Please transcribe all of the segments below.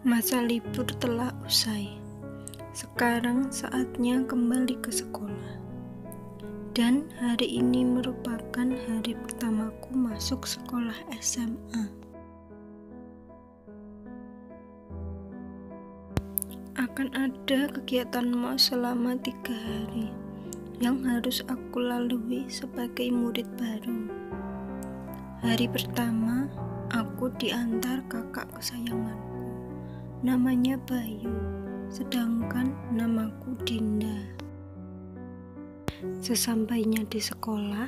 Masa libur telah usai. Sekarang saatnya kembali ke sekolah. Dan hari ini merupakan hari pertamaku masuk sekolah SMA. Akan ada kegiatan MOS selama 3 hari yang harus aku lalui sebagai murid baru. Hari pertama, aku diantar kakak kesayanganku. Namanya Bayu, sedangkan namaku Dinda. Sesampainya di sekolah,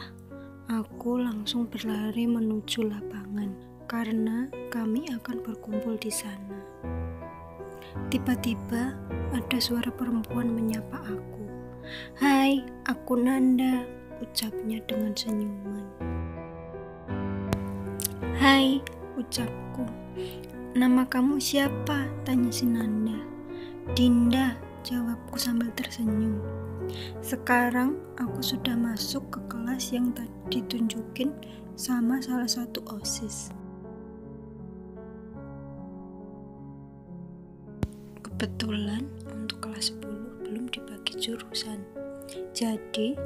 aku langsung berlari menuju lapangan karena kami akan berkumpul di sana. Tiba-tiba ada suara perempuan menyapa aku. "Hai, aku Nanda," ucapnya dengan senyuman. "Hai," ucapku. "Nama kamu siapa?" tanya si Nanda. "Dinda," jawabku sambil tersenyum. Sekarang aku sudah masuk ke kelas yang tadi ditunjukin sama salah satu OSIS. Kebetulan untuk kelas 10 belum dibagi jurusan. Jadi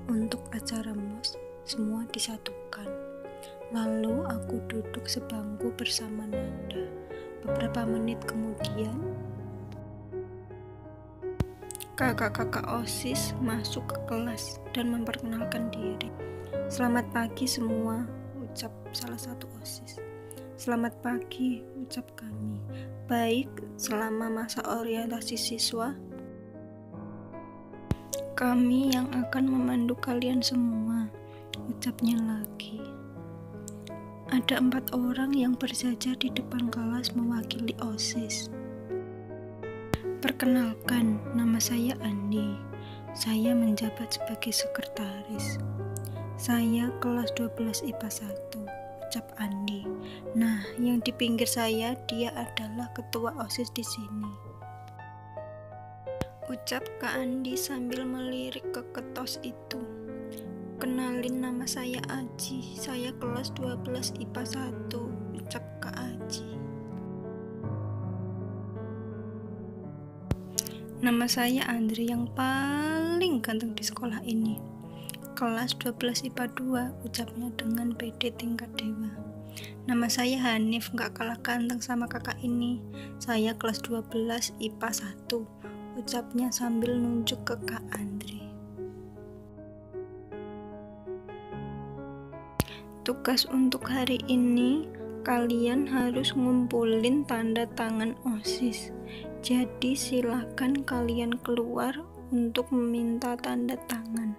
untuk acara MOS semua disatukan. Lalu aku duduk sebangku bersama Nanda. Beberapa menit kemudian, kakak-kakak OSIS masuk ke kelas dan memperkenalkan diri. "Selamat pagi semua," ucap salah satu OSIS. "Selamat pagi," ucap kami. "Baik, selama masa orientasi siswa, kami yang akan memandu kalian semua," ucapnya lagi. Ada 4 orang yang berjajar di depan kelas mewakili OSIS. "Perkenalkan, nama saya Andi. Saya menjabat sebagai sekretaris. Saya kelas 12 IPA 1, ucap Andi. "Nah, yang di pinggir saya, dia adalah ketua OSIS di sini," ucap Kak Andi sambil melirik ke ketos itu. "Kenalin, nama saya Aji. Saya kelas 12 IPA 1, ucap Kak Aji. "Nama saya Andri, yang paling ganteng di sekolah ini. Kelas 12 IPA 2, ucapnya dengan pede tingkat dewa. "Nama saya Hanif, gak kalah ganteng sama kakak ini. Saya kelas 12 IPA 1, ucapnya sambil nunjuk ke Kak Andri. "Tugas untuk hari ini, kalian harus ngumpulin tanda tangan OSIS. Jadi silakan kalian keluar untuk meminta tanda tangan,"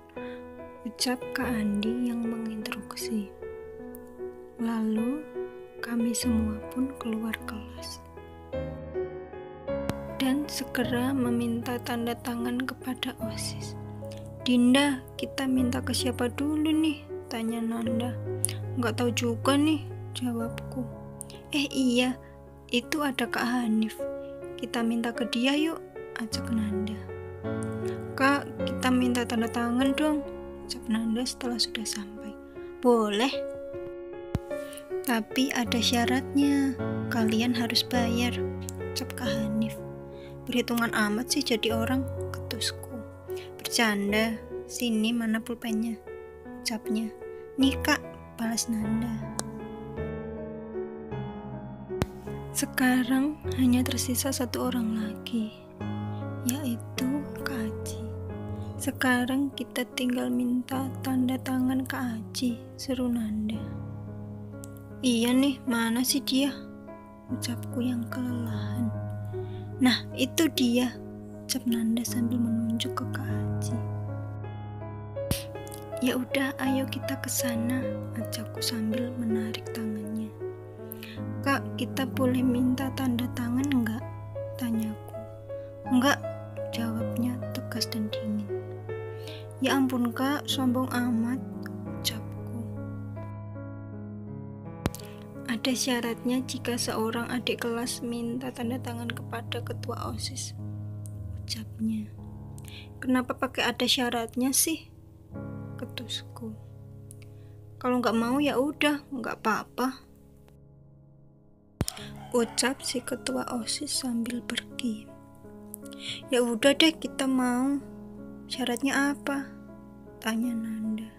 ucap Kak Andi yang menginstruksi. Lalu kami semua pun keluar kelas dan segera meminta tanda tangan kepada OSIS. "Dinda, kita minta ke siapa dulu nih?" tanya Nanda. "Nggak tahu juga nih," jawabku. Iya, itu ada Kak Hanif. Kita minta ke dia yuk," ajak Nanda. "Kak, kita minta tanda tangan dong," ucap Nanda setelah sudah sampai. "Boleh. Tapi ada syaratnya, kalian harus bayar," ucap Kak Hanif. "Perhitungan amat sih jadi orang," ketusku. "Bercanda, sini mana pulpennya," ucapnya. "Nih Kak," balas Nanda. Sekarang hanya tersisa 1 orang lagi, yaitu Kak Aji. "Sekarang kita tinggal minta tanda tangan Kak Aji," seru Nanda. "Iya nih, mana sih dia?" ucapku yang kelelahan. "Nah, itu dia," ucap Nanda sambil menunjuk ke Kak Aji. "Ya udah, ayo kita ke sana," ajakku sambil menarik tangannya. "Kak, kita boleh minta tanda tangan enggak?" tanyaku. "Enggak," jawabnya tegas dan dingin. "Ya ampun Kak, sombong amat," ucapku. "Ada syaratnya jika seorang adik kelas minta tanda tangan kepada ketua OSIS," ucapnya. "Kenapa pakai ada syaratnya sih?" ketusku. "Kalau nggak mau ya udah, nggak apa-apa." ucap si ketua OSIS sambil pergi. Ya udah deh, kita mau. Syaratnya apa? Tanya Nanda.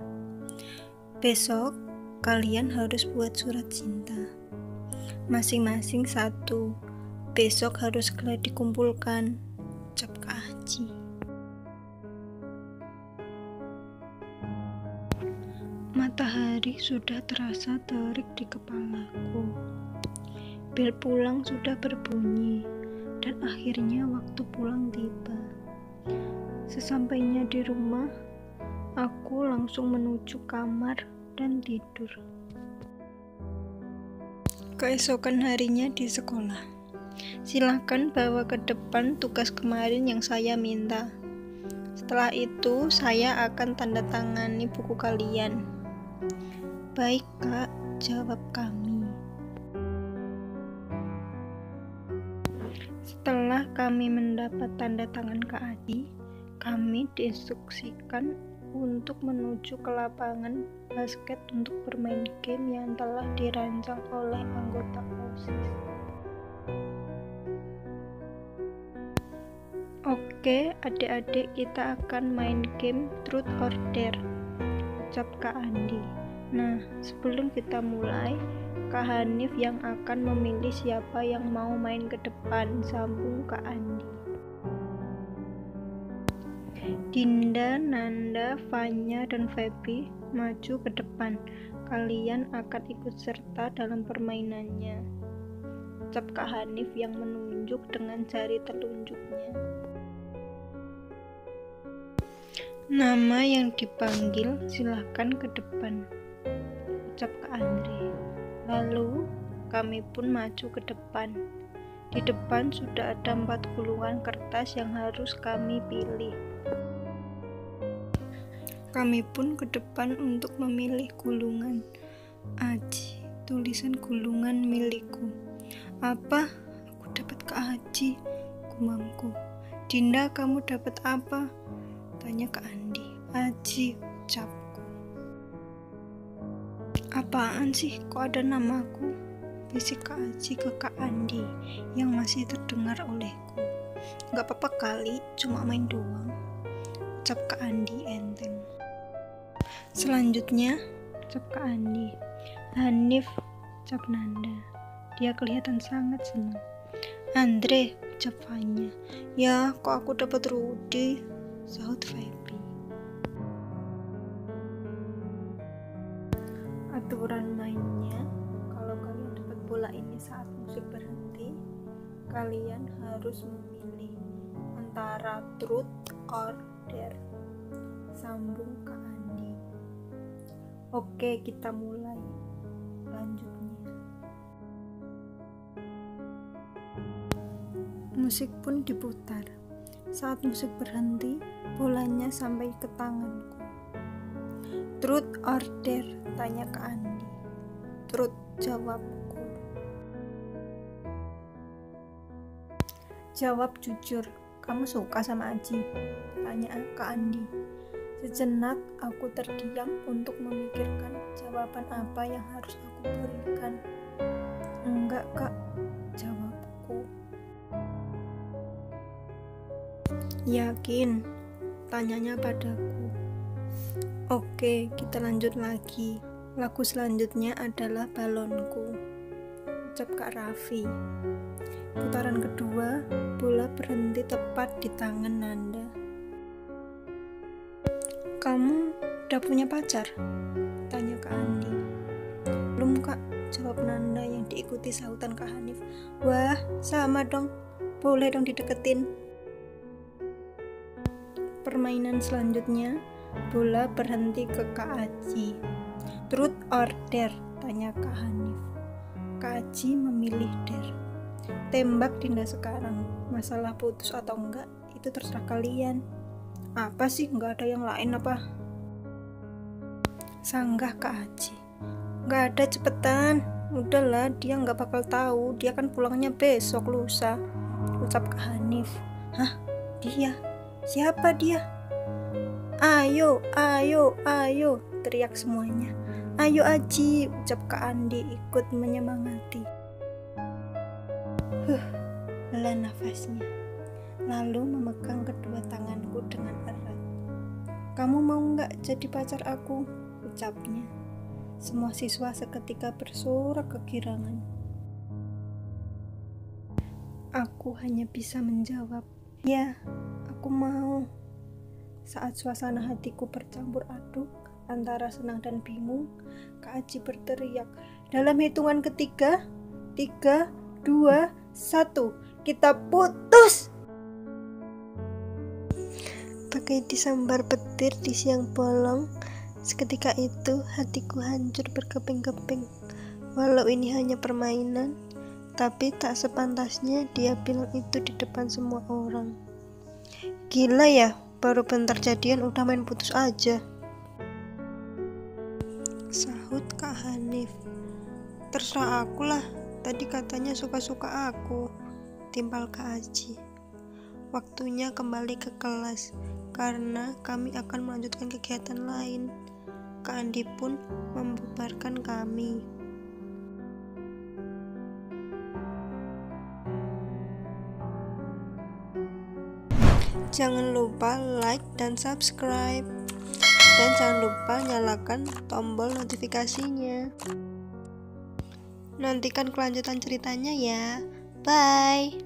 Besok kalian harus buat surat cinta. Masing-masing satu. Besok harus segera dikumpulkan, ucap Kak Aji. Matahari sudah terasa terik di kepalaku. Bel pulang sudah berbunyi, dan akhirnya waktu pulang tiba. Sesampainya di rumah, aku langsung menuju kamar dan tidur. Keesokan harinya di sekolah. Silahkan bawa ke depan tugas kemarin yang saya minta. Setelah itu, saya akan tanda tangani buku kalian. Baik, Kak, jawab kami. Setelah kami mendapat tanda tangan Kak Aji, kami diinstruksikan untuk menuju ke lapangan basket untuk bermain game yang telah dirancang oleh anggota OSIS. Oke, adik-adik, kita akan main game Truth or Dare, ucap Kak Andi. Nah, sebelum kita mulai, Kak Hanif yang akan memilih siapa yang mau main ke depan, sambung Kak Andi. Dinda, Nanda, Fanya, dan Feby maju ke depan. Kalian akan ikut serta dalam permainannya, ucap Kak Hanif yang menunjuk dengan jari telunjuknya. Nama yang dipanggil silahkan ke depan, ucap Kak Andre. Lalu kami pun maju ke depan. Di depan sudah ada 4 gulungan kertas yang harus kami pilih. Kami pun ke depan untuk memilih gulungan. Aji, tulisan gulungan milikku. Apa? Aku dapat Kak Aji, gumamku. Dinda, kamu dapat apa? Tanya Kak Andi. Aji, ucapku. Apaan sih, kok ada namaku? Bisik Kak Aji ke Kak Andi yang masih terdengar olehku. Gak apa-apa kali, cuma main doang, ucap Kak Andi enteng. Selanjutnya, ucap Kak Andi. Hanif, ucap Nanda. Dia kelihatan sangat senang. Andre, ucap Fanya. Ya, kok aku dapat Rudi, sahut Feby. Aturan mainnya, kalau kalian dapat bola ini saat musik berhenti, kalian harus memilih antara truth or dare, sambung Kak Andi. Oke, kita mulai. Lanjutnya. Musik pun diputar. Saat musik berhenti, bolanya sampai ke tanganku. Truth or dare? Tanya Kak Andi. Truth, jawabku. Jawab jujur, kamu suka sama Aji? Tanya Kak Andi. Sejenak aku terdiam untuk memikirkan jawaban apa yang harus aku berikan. Enggak, Kak, jawabku. Yakin? Tanyanya padaku. Oke, kita lanjut lagi. Lagu selanjutnya adalah Balonku, ucap Kak Raffi. Putaran kedua, bola berhenti tepat di tangan Nanda. Kamu udah punya pacar? Tanya Kak Andi. Belum, Kak, jawab Nanda yang diikuti sahutan Kak Hanif. Wah, sama dong, boleh dong dideketin. Permainan selanjutnya, bola berhenti ke Kak Aji. Truth or dare? Tanya Kak Hanif. Kak Aji memilih dare. Tembak Dinda sekarang. Masalah putus atau enggak, itu terserah kalian. Apa sih, nggak ada yang lain apa? Sanggah Kak Aji. Nggak ada, cepetan. Udahlah, dia nggak bakal tahu. Dia kan pulangnya besok lusa, ucap Kak Hanif. Hah? Dia? Siapa dia? Ayo, ayo, ayo, teriak semuanya. Ayo Aji, ucap Kak Andi ikut menyemangati. Hela nafasnya, lalu memegang kedua tanganku dengan erat. "Kamu mau nggak jadi pacar aku?" ucapnya. Semua siswa seketika bersorak kegirangan. Aku hanya bisa menjawab, "Ya, aku mau." Saat suasana hatiku bercampur aduk antara senang dan bingung, Kak Aji berteriak, "Dalam hitungan ketiga, 3, 2, 1, kita putus!" Pakai disambar petir di siang bolong, seketika itu hatiku hancur berkeping-keping. Walau ini hanya permainan, tapi tak sepantasnya dia bilang itu di depan semua orang. "Gila ya, baru bentar jadian udah main putus aja," sahut Kak Hanif. "Terserah aku lah, tadi katanya suka-suka aku," timpal Kak Aji. Waktunya kembali ke kelas, karena kami akan melanjutkan kegiatan lain. Kak Andi pun membubarkan kami. Jangan lupa like dan subscribe, dan jangan lupa nyalakan tombol notifikasinya. Nantikan kelanjutan ceritanya ya. Bye.